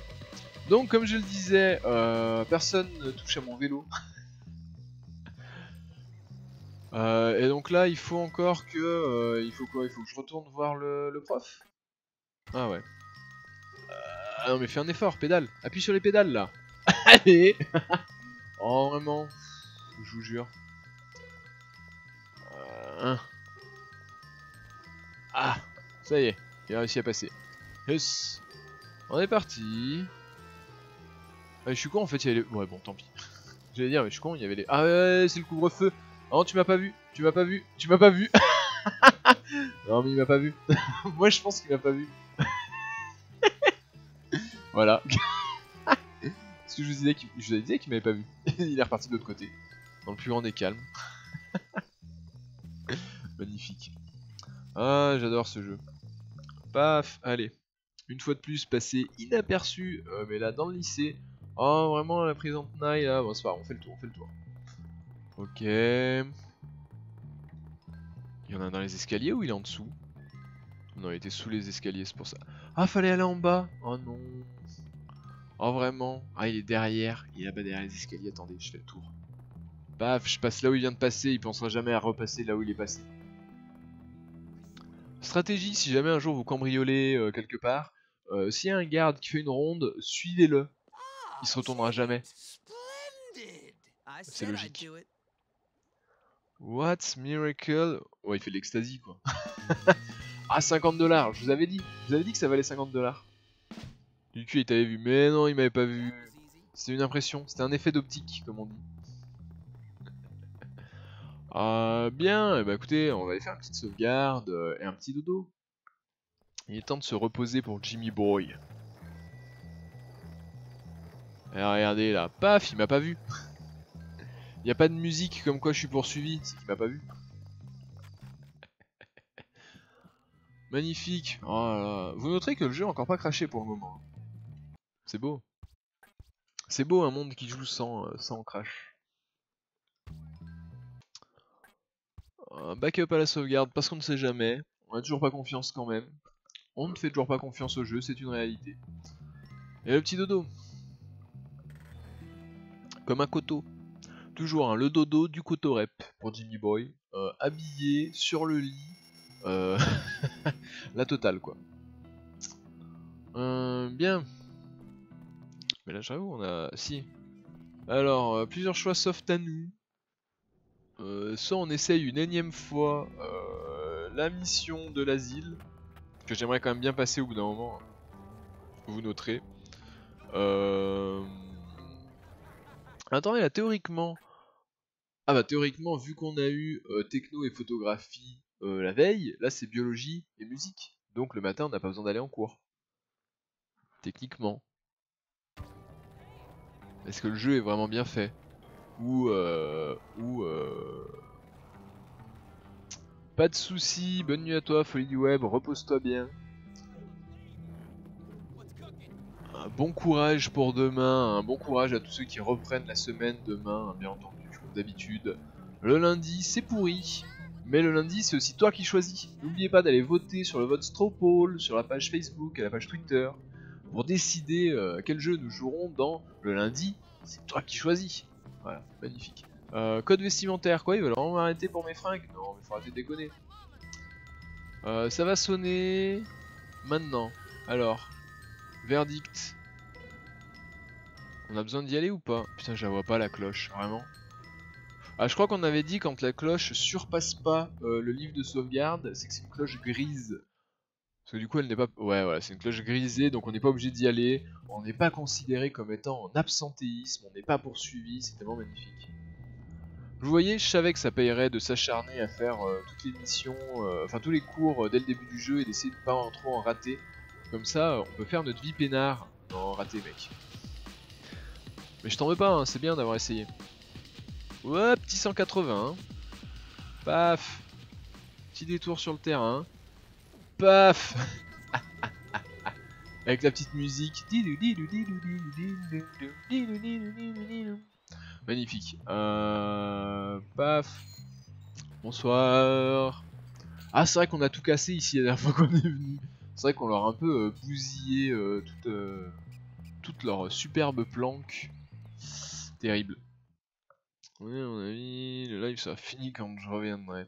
Donc comme je le disais, personne ne touche à mon vélo. Et donc là il faut encore que... il faut quoi? Il faut que je retourne voir le prof? Ah ouais. Ah non mais fais un effort, pédale. Appuie sur les pédales là. Allez. Oh vraiment. Je vous jure. Ah, ça y est, il a réussi à passer. Yes. On est parti. Ah, je suis con en fait, il y avait les... Ouais bon tant pis. J'allais dire mais je suis con, il y avait les... Ah ouais, c'est le couvre-feu. Oh tu m'as pas vu, tu m'as pas vu, tu m'as pas vu. Non mais il m'a pas vu. Moi je pense qu'il m'a pas vu. Voilà. Parce que je vous disais qu'il m'avait pas vu. Il est reparti de l'autre côté. Dans le plus grand des calmes. Magnifique. Ah j'adore ce jeu. Paf, allez. Une fois de plus, passé inaperçu, mais là dans le lycée. Oh vraiment la prison de Tenaille là, bon c'est pas grave, on fait le tour, on fait le tour. Ok. Il y en a un dans les escaliers ou il est en dessous? Non, il était sous les escaliers, c'est pour ça. Ah, fallait aller en bas. Oh non. Oh vraiment. Ah, il est derrière. Il est là-bas derrière les escaliers. Attendez, je fais le tour. Paf, je passe là où il vient de passer. Il pensera jamais à repasser là où il est passé. Stratégie, si jamais un jour vous cambriolez quelque part, s'il y a un garde qui fait une ronde, suivez-le. Il se retournera jamais. C'est logique. What's miracle? Ouais, il fait de l'ecstasy quoi. Ah, 50$, je vous avais dit que ça valait 50$. Du cul, il t'avait vu, mais non, il m'avait pas vu. C'était une impression, c'était un effet d'optique, comme on dit. Bien, bah écoutez, on va aller faire une petite sauvegarde et un petit dodo. Il est temps de se reposer pour Jimmy Boy. Et regardez là, paf, il m'a pas vu. Il y a pas de musique comme quoi je suis poursuivi, c'est qu'il m'a pas vu. Magnifique. Oh là là. Vous noterez que le jeu a encore pas craché pour le moment. C'est beau. C'est beau un monde qui joue sans crash. Backup à la sauvegarde parce qu'on ne sait jamais. On a toujours pas confiance quand même. On ne fait toujours pas confiance au jeu, c'est une réalité. Et le petit dodo. Comme un coteau. Toujours hein, le dodo du coteau-rep pour Jimmy Boy. Habillé sur le lit. La totale quoi. Bien. Mais là j'avoue on a... Si. Alors, plusieurs choix s'offrent à nous. Soit on essaye une énième fois la mission de l'asile. Que j'aimerais quand même bien passer au bout d'un moment. Vous noterez. Attendez là, théoriquement... Ah bah théoriquement, vu qu'on a eu techno et photographie la veille, là c'est biologie et musique. Donc le matin on n'a pas besoin d'aller en cours. Techniquement. Est-ce que le jeu est vraiment bien fait? Ou pas de soucis, bonne nuit à toi, folie du web, repose-toi bien. Un bon courage pour demain, un bon courage à tous ceux qui reprennent la semaine demain, bien entendu, comme d'habitude. Le lundi c'est pourri, mais le lundi c'est aussi toi qui choisis. N'oubliez pas d'aller voter sur le vote straw poll, sur la page Facebook et la page Twitter, pour décider quel jeu nous jouerons dans le lundi, c'est toi qui choisis. Voilà, magnifique. Code vestimentaire, quoi, ils veulent vraiment m'arrêter pour mes fringues? Non, mais faut arrêter de déconner. Ça va sonner maintenant. Alors, verdict. On a besoin d'y aller ou pas? Putain, je la vois pas la cloche, vraiment. Ah, je crois qu'on avait dit quand la cloche surpasse pas le livre de sauvegarde, c'est que c'est une cloche grise. Parce que du coup, elle n'est pas... Ouais, voilà, c'est une cloche grisée, donc on n'est pas obligé d'y aller. On n'est pas considéré comme étant en absentéisme, on n'est pas poursuivi, c'est tellement magnifique. Vous voyez, je savais que ça payerait de s'acharner à faire toutes les missions, enfin tous les cours dès le début du jeu et d'essayer de pas trop en rater. Comme ça, on peut faire notre vie peinard. Non, raté mec. Mais je t'en veux pas, hein, c'est bien d'avoir essayé. Ouais, petit 180. Hein. Paf. Petit détour sur le terrain. Paf. Avec la petite musique. Magnifique. Paf. Bonsoir. Ah, c'est vrai qu'on a tout cassé ici la dernière fois qu'on est venu. C'est vrai qu'on leur a un peu bousillé toutes leurs superbes planques. Terrible. Oui, à mon avis, le live sera fini quand je reviendrai.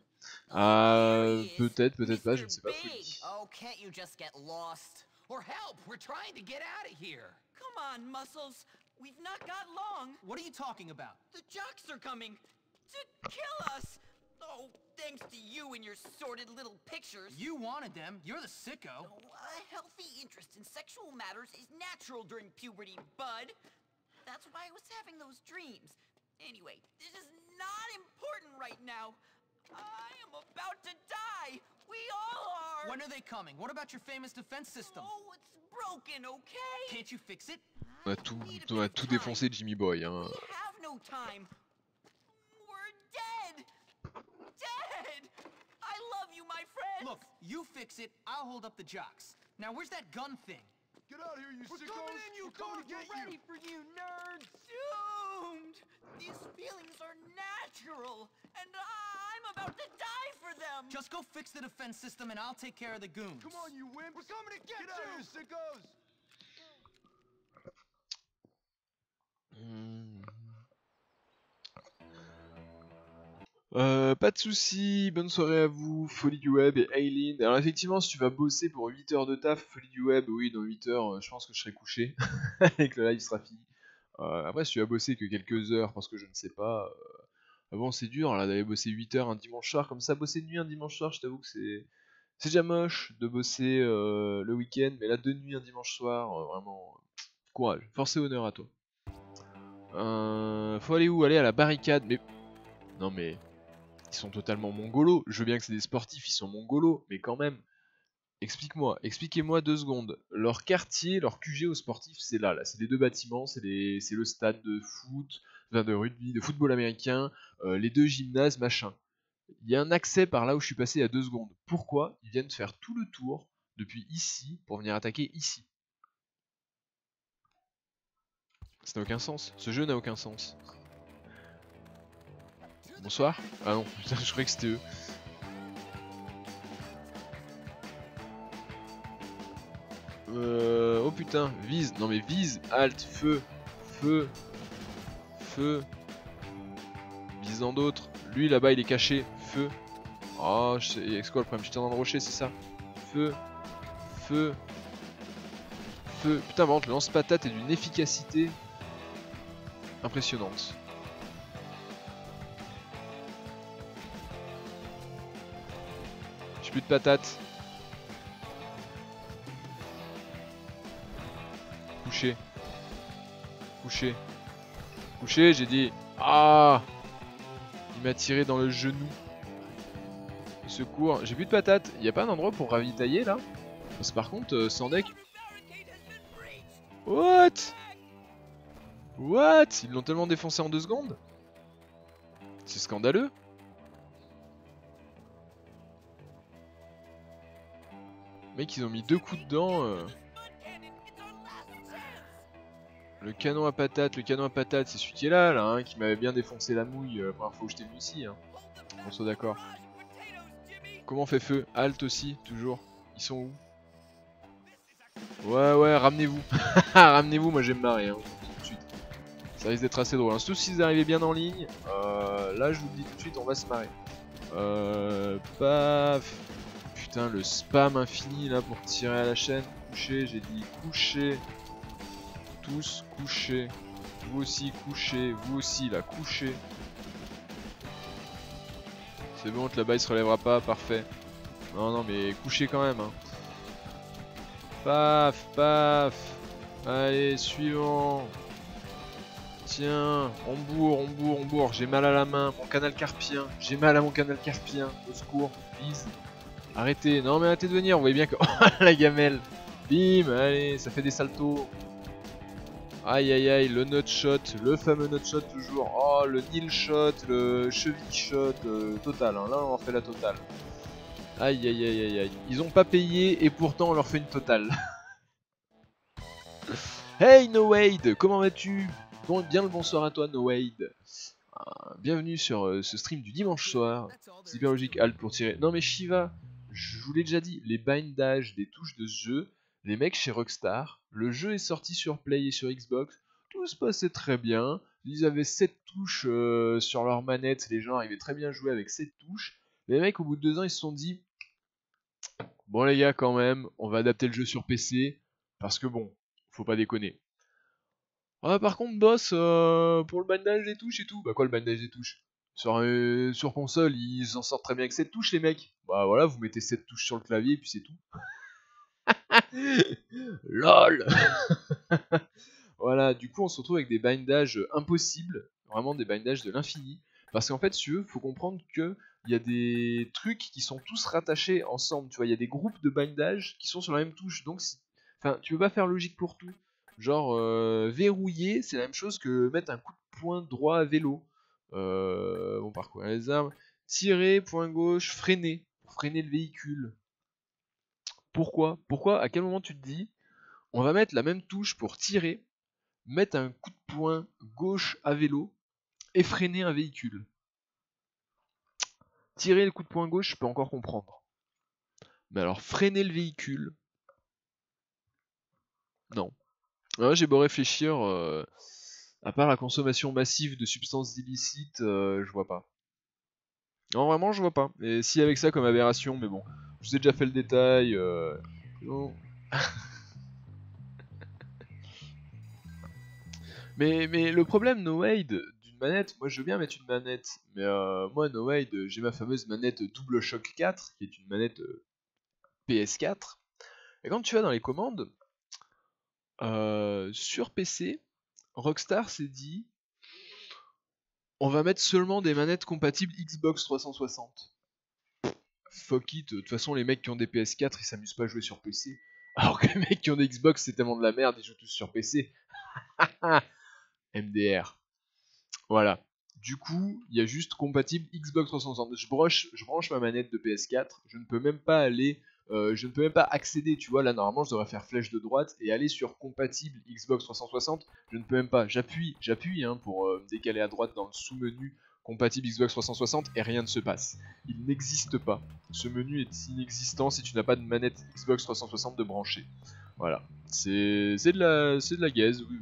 Peut-être, peut-être pas, je ne sais pas, Folie. Oh, can't you just get lost? Or help! We're trying to get out of here! Come on, Muscles. We've not got long. What are you talking about? The jocks are coming to kill us. Oh, thanks to you and your sordid little pictures. You wanted them. You're the sicko. Oh, a healthy interest in sexual matters is natural during puberty, bud. That's why I was having those dreams. Anyway, this is not important right now. I am about to die. We all are. When are they coming? What about your famous defense system? Oh, it's broken, okay? Can't you fix it? On a tout défoncé Jimmy Boy, hein. We have no time. We're dead. Dead. I love you, my friend. Look, you fix it, I'll hold up the jocks. Now, where's that gun thing? Get out of here, you We're sickos! coming in, you We're coming to dogs! get We're you! ready for you, nerds! Doomed. These feelings are natural, and I'm about to die for them. Just go fix the defense system and I'll take care of the goons. Come on, you wimps! We're coming to get you! Get out of here, sickos! Pas de soucis, bonne soirée à vous, Folie du Web et Aileen. Alors effectivement, si tu vas bosser pour 8 heures de taf, Folie du Web, oui, dans 8 heures, je pense que je serai couché et que le live sera fini. Après, si tu vas bosser que quelques heures, parce que je ne sais pas, bon, c'est dur là d'aller bosser 8 heures un dimanche soir, comme ça, bosser de nuit un dimanche soir, je t'avoue que c'est déjà moche de bosser le week-end, mais là, de nuit un dimanche soir, vraiment, courage, force et honneur à toi. Faut aller où? Aller à la barricade, mais... Non mais... Ils sont totalement mongolos. Je veux bien que c'est des sportifs, ils sont mongolos, mais quand même. Expliquez-moi 2 secondes. Leur quartier, leur QG aux sportifs, c'est là. C'est les 2 bâtiments, c'est le stade de foot, enfin de rugby, de football américain, les 2 gymnases, machin. Il y a un accès par là où je suis passé il y a 2 secondes. Pourquoi ils viennent faire tout le tour depuis ici pour venir attaquer ici? Ça n'a aucun sens. Ce jeu n'a aucun sens. Bonsoir. Ah non, putain, je croyais que c'était eux. Oh putain, vise. Non mais vise, halt, feu, feu, feu. Vise dans d'autres. Lui là-bas il est caché, feu. Oh, c'est quoi le problème? J'étais en train de rocher, c'est ça? Feu, feu, feu. Putain, par contre, le lance-patate est d'une efficacité impressionnante. J'ai plus de patates. Couché. Couché. Couché, j'ai dit. Ah! Il m'a tiré dans le genou. Au secours. J'ai plus de patates. Y a pas un endroit pour ravitailler là? Parce que par contre, sans deck. What? What? Ils l'ont tellement défoncé en 2 secondes? C'est scandaleux. Mec, ils ont mis 2 coups dedans. Le canon à patate, c'est celui qui est là, hein, qui m'avait bien défoncé la mouille la première fois où j'étais venu ici. Hein. On soit d'accord. Comment on fait feu? Halt aussi, toujours. Ils sont où? Ouais, ramenez-vous. Ramenez-vous, moi j'aime marrer. Hein, tout de suite. Ça risque d'être assez drôle. Hein. Surtout s'ils arrivaient bien en ligne. Là, je vous le dis tout de suite, on va se marrer. Paf. Putain, le spam infini là pour tirer à la chaîne. Couché, j'ai dit couché. Tous couchés. Vous aussi couchez. Vous aussi là, couchez. C'est bon, là-bas il se relèvera pas, parfait. Non, mais couchez quand même. Hein. Paf, paf. Allez, suivant. Tiens, on bourre. J'ai mal à la main, mon canal carpien. J'ai mal à mon canal carpien. Au secours, vise. Arrêtez, non mais arrêtez de venir, vous voyez bien que... la gamelle. Bim, allez, ça fait des saltos. Aïe aïe aïe, le nutshot, le fameux nutshot toujours. Oh, le nil shot, le cheville shot, total, hein. Là on leur fait la totale. Aïe aïe aïe aïe aïe. Ils ont pas payé et pourtant on leur fait une totale. Hey No Wade, comment vas-tu? Bon, bien le bonsoir à toi No Wade. Bienvenue sur ce stream du dimanche soir. C'est hyper logique, halt pour tirer. Non mais Shiva, je vous l'ai déjà dit, les bindages des touches de ce jeu, les mecs chez Rockstar, le jeu est sorti sur Play et sur Xbox, tout se passait très bien, ils avaient 7 touches sur leur manette, les gens arrivaient très bien à jouer avec 7 touches. Les mecs au bout de 2 ans ils se sont dit, bon les gars quand même, on va adapter le jeu sur PC, parce que bon, faut pas déconner. Ah par contre boss, pour le bandage des touches et tout, bah quoi le bandage des touches? Sur console, ils s'en sortent très bien avec 7 touches les mecs. Bah voilà, vous mettez 7 touches sur le clavier et puis c'est tout. LOL. Voilà, du coup on se retrouve avec des bindages impossibles, vraiment des bindages de l'infini. Parce qu'en fait, si tu veux, faut comprendre que il y a des trucs qui sont tous rattachés ensemble, tu vois, il y a des groupes de bindage qui sont sur la même touche, donc enfin, tu peux pas faire logique pour tout. Genre, verrouiller, c'est la même chose que mettre un coup de poing droit à vélo. Bon, parcourir les armes. Tirer, point gauche, freiner, pour freiner le véhicule. Pourquoi? Pourquoi? À quel moment tu te dis, on va mettre la même touche pour tirer, mettre un coup de poing gauche à vélo et freiner un véhicule? Tirer le coup de poing gauche, je peux encore comprendre. Mais alors freiner le véhicule, non. Ouais, j'ai beau réfléchir, à part la consommation massive de substances illicites, je vois pas. Non, vraiment, je vois pas. Et si avec ça comme aberration, mais bon, je vous ai déjà fait le détail. Non. mais le problème, No Wade, d'une manette, moi je veux bien mettre une manette, mais moi, No Wade, j'ai ma fameuse manette Double Shock 4, qui est une manette PS4. Et quand tu vas dans les commandes, sur PC, Rockstar s'est dit, on va mettre seulement des manettes compatibles Xbox 360. Fuck it, de toute façon les mecs qui ont des PS4 ils s'amusent pas à jouer sur PC. Alors que les mecs qui ont des Xbox c'est tellement de la merde, ils jouent tous sur PC. MDR. Voilà. Du coup, il y a juste compatible Xbox 360. Je branche ma manette de PS4, je ne peux même pas aller, je ne peux même pas accéder, tu vois, là normalement je devrais faire flèche de droite et aller sur compatible Xbox 360, je ne peux même pas. J'appuie hein, pour me décaler à droite dans le sous-menu compatible Xbox 360 et rien ne se passe. Il n'existe pas. Ce menu est inexistant si tu n'as pas de manette Xbox 360 de brancher. Voilà. C'est de la gaze, oui,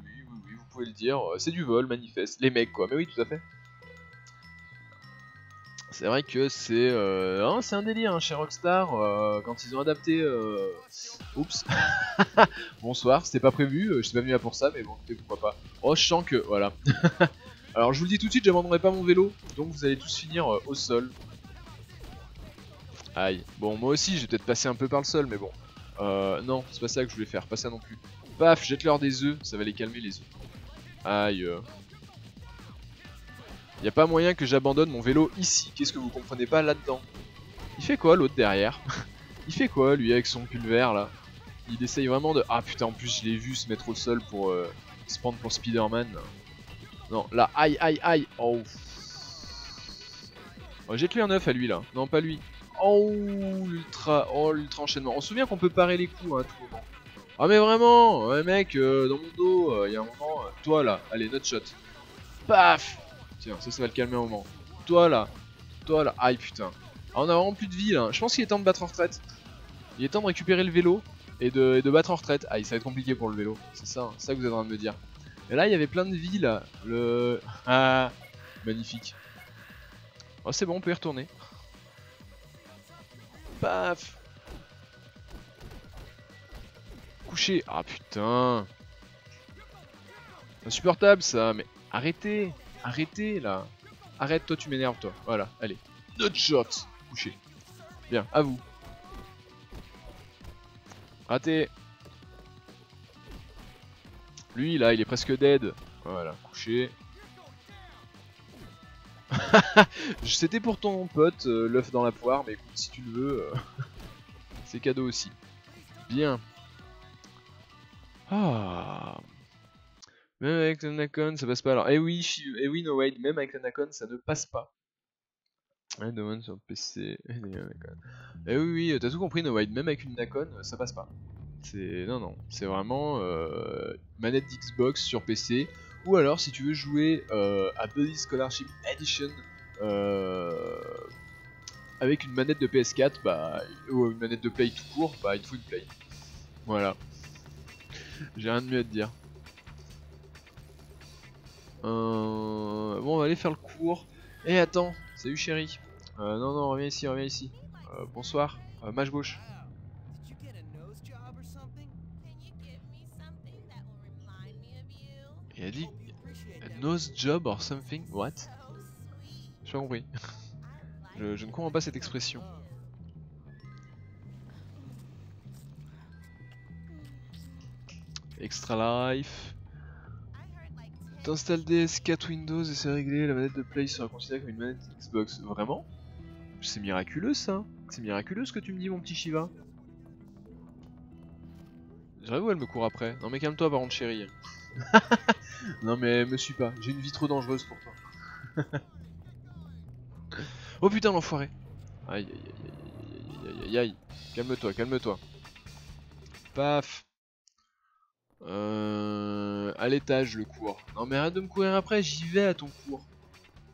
vous pouvez le dire. C'est du vol, manifeste. Les mecs, quoi. Mais oui, tout à fait. C'est vrai que c'est un délire hein, chez Rockstar quand ils ont adapté. Oups. Bonsoir, c'était pas prévu, je suis pas venu là pour ça, mais bon, écoutez, pourquoi pas. Oh, je sens que. Voilà. Alors, je vous le dis tout de suite, j'abandonnerai pas mon vélo, donc vous allez tous finir au sol. Aïe. Bon, moi aussi, j'ai peut-être passé un peu par le sol, mais bon. Non, c'est pas ça que je voulais faire, pas ça non plus. Paf, jette-leur des œufs, ça va les calmer les œufs. Aïe. Y a pas moyen que j'abandonne mon vélo ici. Qu'est-ce que vous comprenez pas là-dedans? Il fait quoi l'autre derrière? Il fait quoi lui avec son pull vert là? Il essaye vraiment de... Ah putain en plus je l'ai vu se mettre au sol pour se prendre pour Spider-Man. Non là aïe aïe aïe. Oh. Oh jette-lui un œuf à lui là. Non pas lui. Oh l'ultra enchaînement. On se souvient qu'on peut parer les coups hein, à tout moment. Ah mais vraiment ouais mec dans mon dos y a un moment. Toi là, allez notre shot. Paf. Tiens, ça va le calmer un moment. Toi là, aïe putain. Ah, on a vraiment plus de vie là. Je pense qu'il est temps de battre en retraite. Il est temps de récupérer le vélo et de battre en retraite. Aïe, ça va être compliqué pour le vélo. C'est ça que vous êtes en train de me dire. Et là, il y avait plein de vie là. Ah, magnifique. Oh, c'est bon, on peut y retourner. Paf. Couché. Ah putain. Insupportable ça, mais arrêtez. Arrêtez là. Arrête, toi tu m'énerves toi. Voilà, allez. Notre shot. Couché. Bien, à vous. Raté. Lui là, il est presque dead. Voilà, couché. C'était pour ton pote, l'œuf dans la poire, mais écoute, si tu le veux, c'est cadeau aussi. Bien. Ah. Même avec le Nacon, ça passe pas. Alors, eh oui, no wait, même avec le Nacon, ça ne passe pas. One sur PC. Eh oui, t'as tout compris, no wait, même avec une Nacon, ça passe pas. Non, c'est vraiment manette d'Xbox sur PC. Ou alors, si tu veux jouer à Buddy Scholarship Edition avec une manette de PS4, bah, ou une manette de Play tout court, bah, il te faut une Play. Voilà. J'ai rien de mieux à te dire. Bon, on va aller faire le cours. Eh, attends, salut chérie. Non, non, reviens ici, reviens ici. Bonsoir, match gauche. Did you get a nose job or something? Can you give me something that will remind me of you? Il a dit We appreciate a that. nose job or something. What? So sweet. J'ai pas compris. I like Je ne comprends pas cette expression. Extra life. I heard like 10 T'installes DS4 Windows et c'est réglé. La manette de Play sera considérée comme une manette Xbox. Vraiment? C'est miraculeux ça. C'est miraculeux ce que tu me dis, mon petit Shiva. J'avoue, elle me court après. Non mais calme-toi par contre, chérie. Non mais me suis pas. J'ai une vie trop dangereuse pour toi. Oh putain, l'enfoiré. Aïe aïe aïe aïe aïe aïe aïe. Calme-toi, calme-toi. Paf. À l'étage le cours. Non mais arrête de me courir après, j'y vais à ton cours.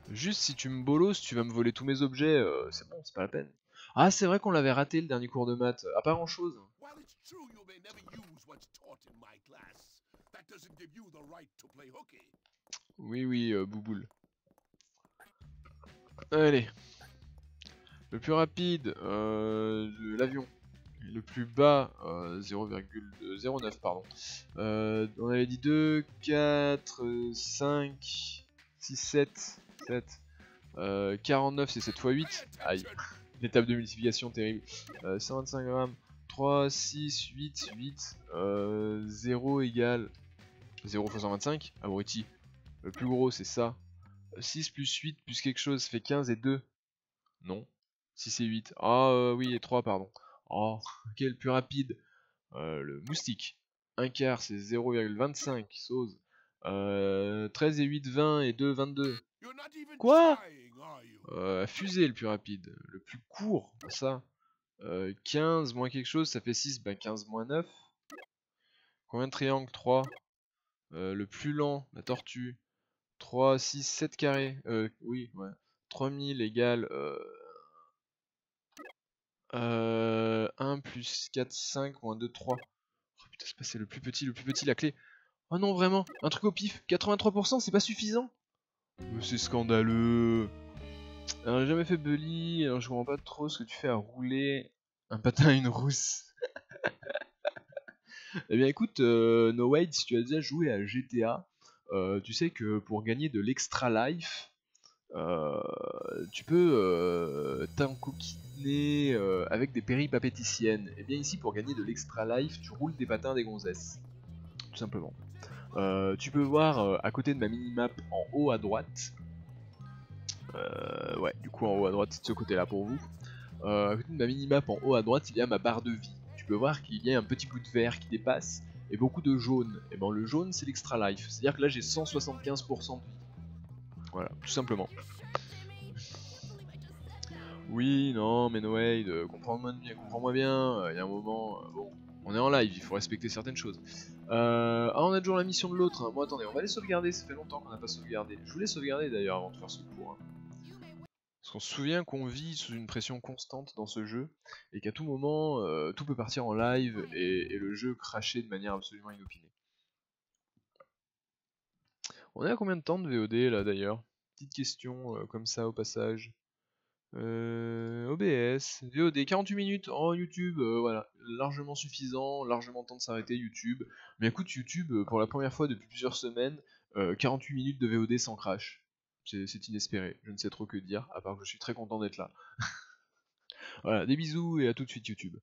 Juste si tu me bolosses, tu vas me voler tous mes objets, c'est bon, c'est pas la peine. Ah c'est vrai qu'on l'avait raté le dernier cours de maths, à pas grand chose. While it's true you may never use what's taught in my class, that doesn't give you the right to play hooky. Oui oui, Bouboule. Allez. Le plus rapide, l'avion. Le plus bas, 0,09 pardon. On avait dit 2, 4, 5, 6, 7, 7. 49 c'est 7 x 8. Aïe. L'étape de multiplication terrible. 125 grammes. 3, 6, 8, 8. 0 égale 0 x 125. Abruti. Le plus gros c'est ça. 6 plus 8 plus quelque chose, ça fait 15 et 2. Non. 6 et 8. Ah oui, et 3, pardon. Oh, ok, le plus rapide. Le moustique. 1 quart, c'est 0,25. Sauce. 13 et 8, 20 et 2, 22. You're not even Quoi? trying, are you? Fusée, le plus rapide. Le plus court, ça. 15 moins quelque chose, ça fait 6. Ben 15 moins 9. Combien de triangles? 3. Le plus lent, la tortue. 3, 6, 7 carrés. Oui, ouais. 3000 égale 1 plus 4, 5, moins 2, 3. Oh putain, c'est passé le plus petit, la clé. Oh non, vraiment, un truc au pif. 83%, c'est pas suffisant. Mais c'est scandaleux. Alors, j'ai jamais fait Bully, alors je comprends pas trop ce que tu fais à rouler un patin à une rousse. Eh bien écoute, No Wade, si tu as déjà joué à GTA, tu sais que pour gagner de l'extra life, tu peux t'encoquiner avec des péripapéticiennes. Et bien ici, pour gagner de l'extra life, tu roules des patins des gonzesses. Tout simplement. Tu peux voir à côté de ma minimap en haut à droite. Ouais, du coup en haut à droite, c'est de ce côté-là pour vous. À côté de ma minimap en haut à droite, il y a ma barre de vie. Tu peux voir qu'il y a un petit bout de vert qui dépasse et beaucoup de jaune. Et ben le jaune, c'est l'extra life. C'est-à-dire que là, j'ai 175% de vie. Voilà, tout simplement. Oui, non, mais no way, comprends-moi bien, il y a un moment, bon, on est en live, il faut respecter certaines choses. Ah, on a toujours la mission de l'autre, hein. Bon attendez, on va les sauvegarder, ça fait longtemps qu'on n'a pas sauvegardé. Je voulais sauvegarder d'ailleurs avant de faire ce cours. Hein. Parce qu'on se souvient qu'on vit sous une pression constante dans ce jeu, et qu'à tout moment, tout peut partir en live, et le jeu cracher de manière absolument inopinée. On est à combien de temps de VOD là d'ailleurs? Petite question comme ça au passage. OBS, VOD, 48 minutes en YouTube, voilà, largement suffisant, largement temps de s'arrêter YouTube. Mais écoute, YouTube, pour la première fois depuis plusieurs semaines, 48 minutes de VOD sans crash. C'est inespéré, je ne sais trop que dire, à part que je suis très content d'être là. Voilà, des bisous et à tout de suite YouTube.